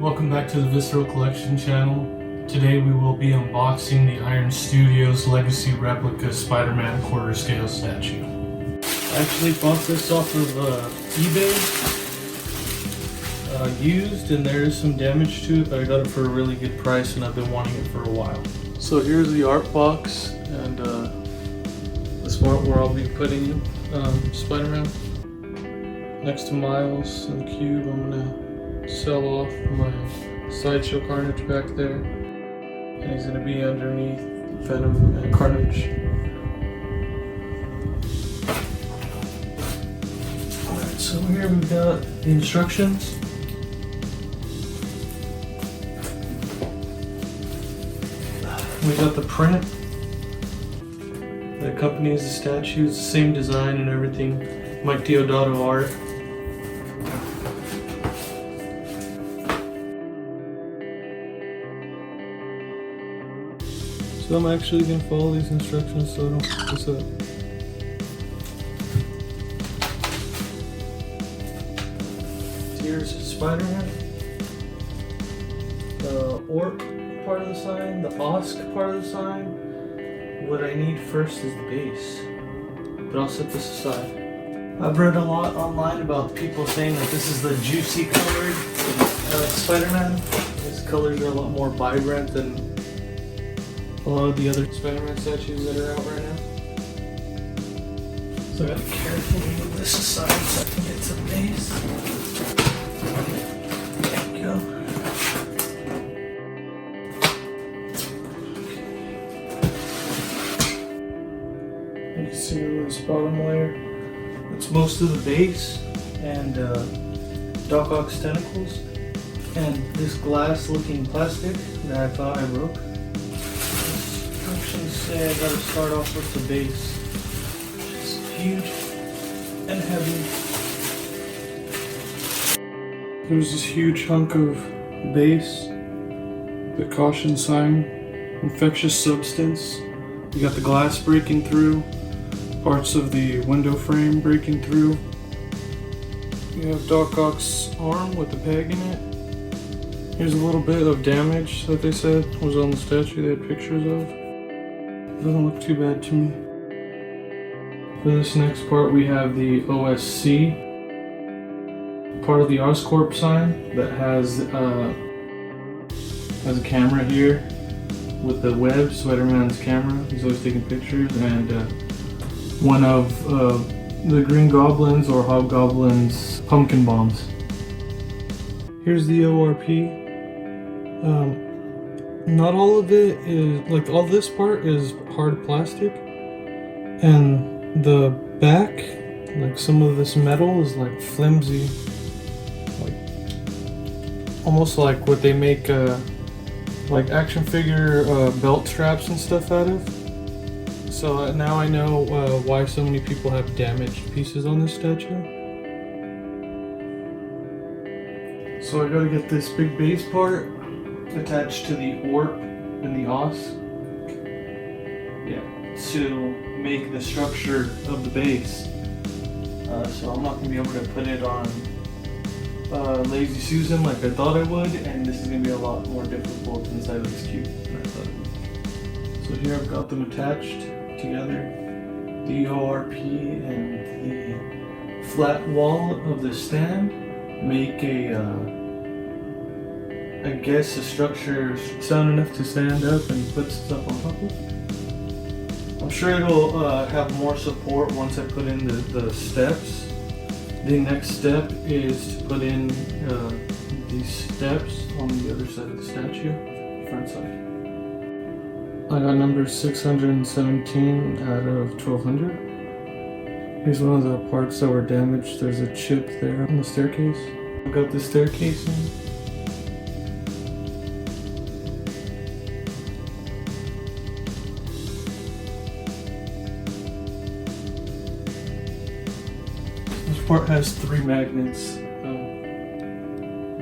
Welcome back to the Visceral Collection channel. Today we will be unboxing the Iron Studios Legacy Replica Spider-Man quarter scale statue. I actually bought this off of eBay, used, and there is some damage to it, but I got it for a really good price and I've been wanting it for a while. So here's the art box and the spot where I'll be putting Spider-Man. Next to Miles and the Cube, I'm gonna sell off my Sideshow Carnage back there, and he's gonna be underneath Venom and Carnage. Alright, so here we've got the instructions. We got the print that accompanies the statue. It's the same design and everything. Mike Deodato art. So I'm actually going to follow these instructions so I don't fuck this up. Here's Spider-Man, the Orc part of the sign, the Osk part of the sign. What I need first is the base, but I'll set this aside. I've read a lot online about people saying that this is the juicy colored Spider-Man. His colors are a lot more vibrant than a lot of the other Spider-Man statues that are out right now. So I gotta carefully move this aside so I can get to the base. There we go. You can see on this bottom layer, it's most of the base and Doc Ock's tentacles and this glass looking plastic that I thought I broke. Instructions say I gotta start off with the base, which is huge and heavy. There's this huge hunk of base, the caution sign, infectious substance. You got the glass breaking through, parts of the window frame breaking through. You have Doc Ock's arm with the peg in it. Here's a little bit of damage that they said was on the statue they had pictures of. Doesn't look too bad to me. For this next part we have the OSC, part of the Oscorp sign that has a camera here with the web, Spider-Man's camera. He's always taking pictures, and one of the Green Goblin's or Hobgoblin's pumpkin bombs. Here's the ORP. Not all of it is, like, all this part is hard plastic, and the back, like some of this metal is like flimsy, like almost like what they make like action figure belt straps and stuff out of. So now I know why so many people have damaged pieces on this statue. So I gotta get this big base part attached to the Orc and the Os, to make the structure of the base. So I'm not going to be able to put it on Lazy Susan like I thought I would, and this is going to be a lot more difficult inside of this cube than I thought it would. So here I've got them attached together, the ORP and the flat wall of the stand make I guess the structure sound enough to stand up and put stuff on top of. I'm sure it'll have more support once I put in the steps. The next step is to put in these steps on the other side of the statue, front side. I got number 617 out of 1200. Here's one of the parts that were damaged. There's a chip there on the staircase. I got the staircase in. This part has 3 magnets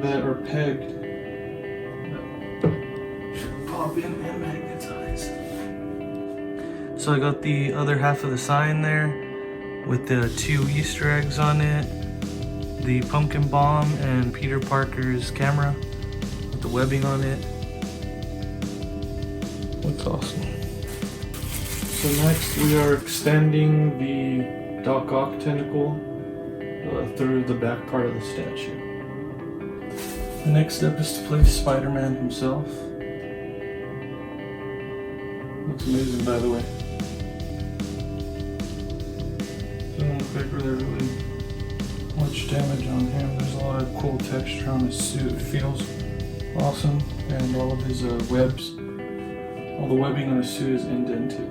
that are pegged that should pop in and magnetize. So I got the other half of the sign there with the 2 Easter eggs on it, the pumpkin bomb and Peter Parker's camera. the webbing on it. Looks awesome. So next we are extending the Doc Ock tentacle through the back part of the statue. The next step is to place Spider-Man himself. Looks amazing, by the way. Doesn't look like really much damage on him. There's a lot of cool texture on his suit. It feels awesome, and all of his webs, all the webbing on his suit is indented.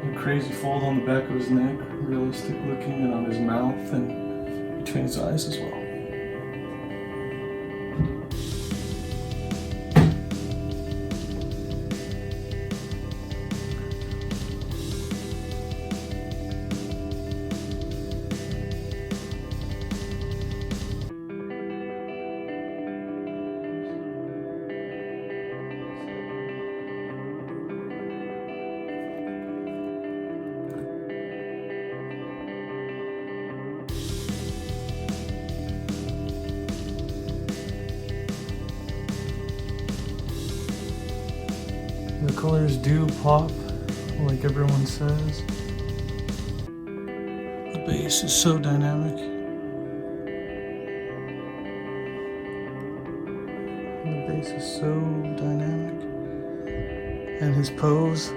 A crazy fold on the back of his neck, realistic looking, and on his mouth and between his eyes as well. The colors do pop, like everyone says. The base is so dynamic. The base is so dynamic. And his pose.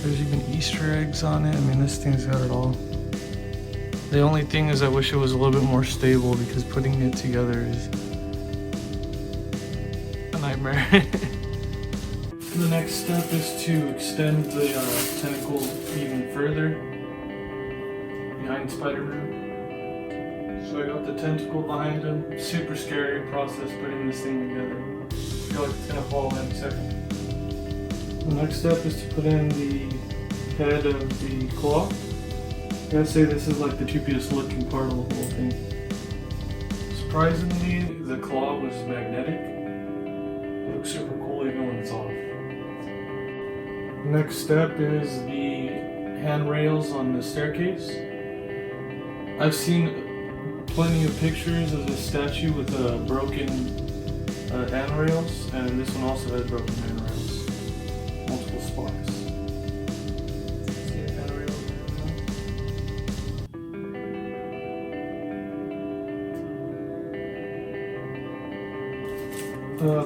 There's even Easter eggs on it. I mean, this thing's got it all. The only thing is I wish it was a little bit more stable, because putting it together is a nightmare. The next step is to extend the tentacle even further behind Spider-Man. So I got the tentacle behind him. Super scary process putting this thing together. I feel like it's gonna fall any second. The next step is to put in the head of the claw. I gotta say, this is like the cheapest looking part of the whole thing. Surprisingly, the claw was magnetic. It looks super cool even when it's off. Next step is the handrails on the staircase. I've seen plenty of pictures of this statue with broken handrails, and this one also has broken handrails. Multiple spots. See the handrails?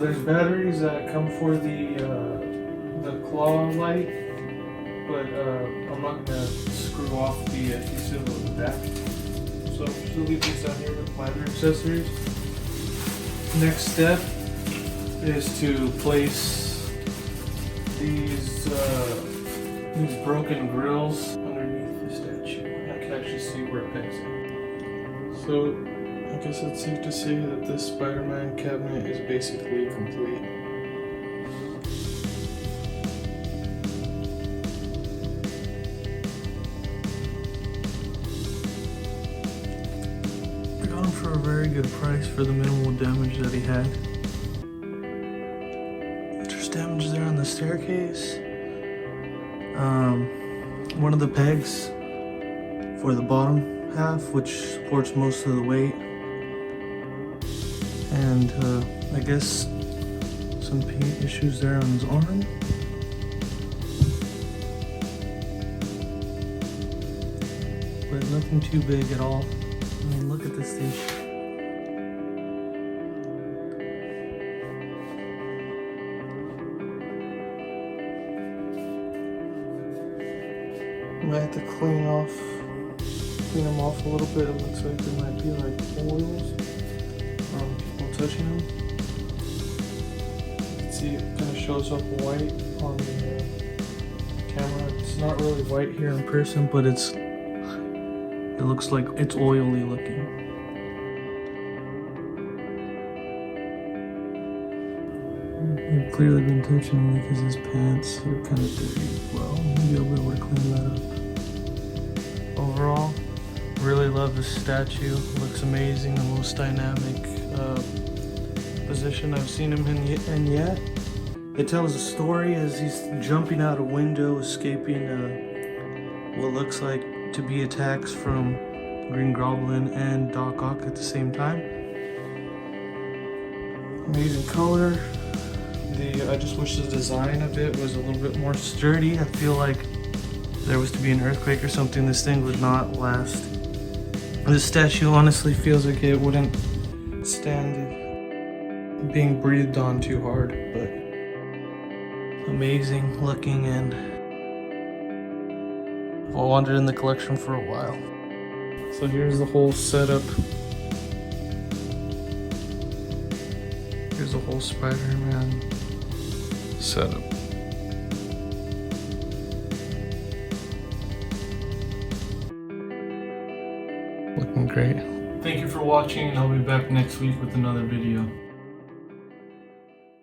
There's batteries that come for the claw light, but I'm not gonna screw off the adhesive on the back. So I'm just gonna leave these down here with my other accessories. Next step is to place these broken grills underneath the statue. I can actually see where it pegs in. So I guess it's safe to say that this Spider-Man cabinet is basically complete. For a very good price for the minimal damage that he had. There's damage there on the staircase. One of the pegs for the bottom half, which supports most of the weight, and I guess some paint issues there on his arm. But nothing too big at all. I mean, look at this thing. I might have to clean them off a little bit. It looks like there might be like oils from people touching them. You can see it kind of shows up white on the camera. It's not really white here in person, but it looks like it's oily looking. I've clearly been touching him because his pants are kind of dirty as well. Maybe I'll be able to clean that up. Overall, really love this statue. Looks amazing. The most dynamic position I've seen him in yet. It tells a story as he's jumping out a window, escaping what looks like to be attacks from Green Goblin and Doc Ock at the same time. Amazing color. I just wish the design of it was a little bit more sturdy. I feel like if there was to be an earthquake or something, this thing would not last. This statue honestly feels like it wouldn't stand being breathed on too hard, but amazing looking, and I wandered in the collection for a while. So here's the whole setup. Here's the whole Spider-Man setup. Looking great. Thank you for watching, and I'll be back next week with another video.